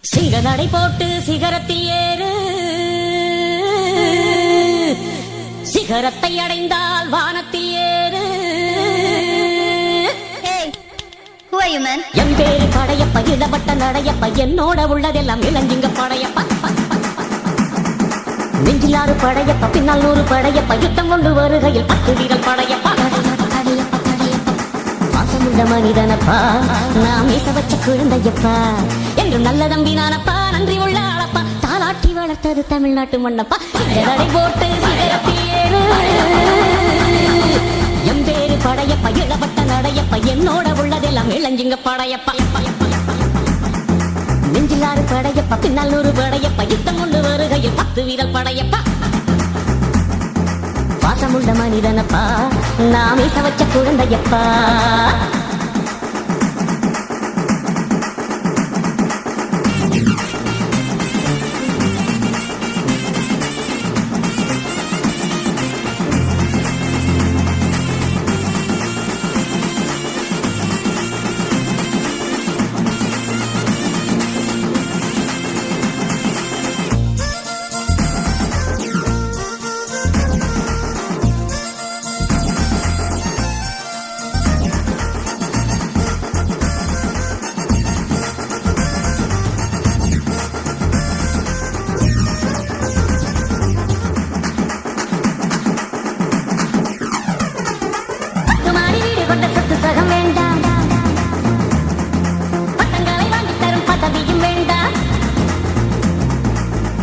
சிங்க நடை போட்டு சிகரத்தில் ஏறு, சிகரத்தை அடைந்தால் வானத்தில் ஏறு. என் பேரு படையப்ப, இடப்பட்ட நடையப்ப, என்னோட உள்ளதெல்லாம் இளஞ்சிங்க படையப்ப. நெஞ்சிலாறு படையப்ப, பின்னால் 100 படையப்ப, யுத்தம் கொண்டு வருகையில் 10 வீரல் படையப்பா. பாசமுள்ள மனிதனப்பா, நான் மீச வச்ச குழந்தையப்பா, என்றும் நல்ல தம்பி நானப்பா, நன்றி உள்ள ஆளப்பா, தாலாட்டி வளர்த்தது தமிழ்நாட்டு மண்ணப்பா. நடை போட்டு சிகரத்தில் ஏறு, என் பேரு படையப்ப, இளவட்ட நடையப்ப, என்னோட உள்ளதெல்லாம் இளஞ்சிங்க படையப்பா. நெஞ்சிலாறு படையப்பா, பின்னால் 100 படையப்பா, யுத்தம் கொண்டு வருகையில் 10 வீரல் படையப்பா. பாசமுள்ள மனிதனப்பா, நான் மீச வச்ச குழந்தையப்பா. கொண்ட சொத்து சகம் வேண்டாம், பட்டங்களை வாங்கி தரும் பதவியும் வேண்டாம்,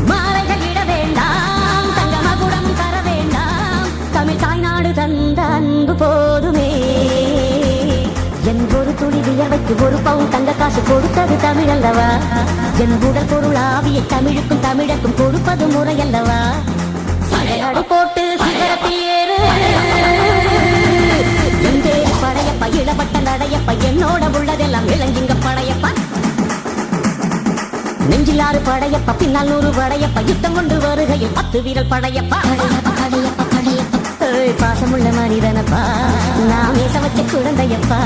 மாலைகள் இட வேண்டாம், தங்க மகுடம் தர வேண்டாம், தமிழ் தாய்நாடு தந்த அன்பு போதுமே. என் ஒரு துளி வியர்வைக்கு 1 பவுன் தங்க காசு கொடுத்தது தமிழ் அல்லவா, என் உடல் பொருள் ஆவியை தமிழுக்கும் தமிழக்கும் கொடுப்பது முறை அல்லவா. சடையடை போட்டு சிகரத்தில் ஏறு, படையப்ப, இளவட்ட நடையப்ப, என்னோட உள்ளதெல்லாம் இளஞ்சிங்க படையப்பா. நெஞ்சிலாறு படையப்ப, பின்னால் 100 படையப்ப, யுத்தம் கொண்டு வருகையில் 10 வீரல் படையப்பா. பாசமுள்ள மனிதனப்பா, நான் மீச வச்ச குழந்தையப்பா.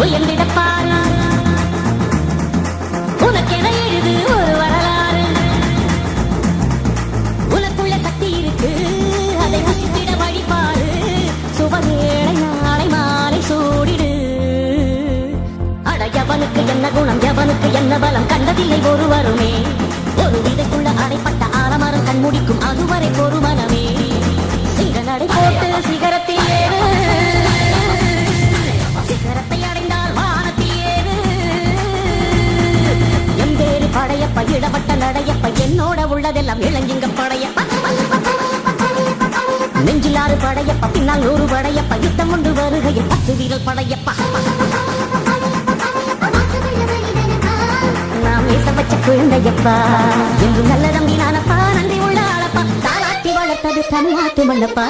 உயர்ந்திடப்பாரு, உனக்கென எழுது ஒரு வரலாறு, உனக்குள்ள சக்தி இருக்கு, அதை வசித்திட வழிபாரு, சுபவேளை நாளை மாலை சூடிடு. அட எவனுக்கு என்ன குணம், எவனுக்கு என்ன பலம், கண்டதில்லை ஒருவருமே, ஒரு விதைக்குள்ள அடைப்பட்ட ஆலமரம் கண்முடிக்கும் அதுவரை பொறுமனமே. சிங்க நடை போட்டு சிகரத்தில் ஏறு, சிகரத்தை அடைந்தால் வானத்தில் ஏறு. என் பேரு படையப்ப, இடப்பட்ட நடையப்ப, என்னோட உள்ளதெல்லாம் இளஞ்சிங்க படையப்ப. நெஞ்சிலாறு படையப்ப, பின்னால் 100 படையப்ப, யுத்தம் கொண்டு வருகையில் 10 வீரல் படையப்பா. நான் மீச வச்ச குழந்தையப்பா, என்றும் நல்ல தம்பி நானப்பா, நன்றி உள்ள ஆளப்பா, தாலாட்டி வளர்த்தது தமிழ்நாட்டு மண்ணப்பா.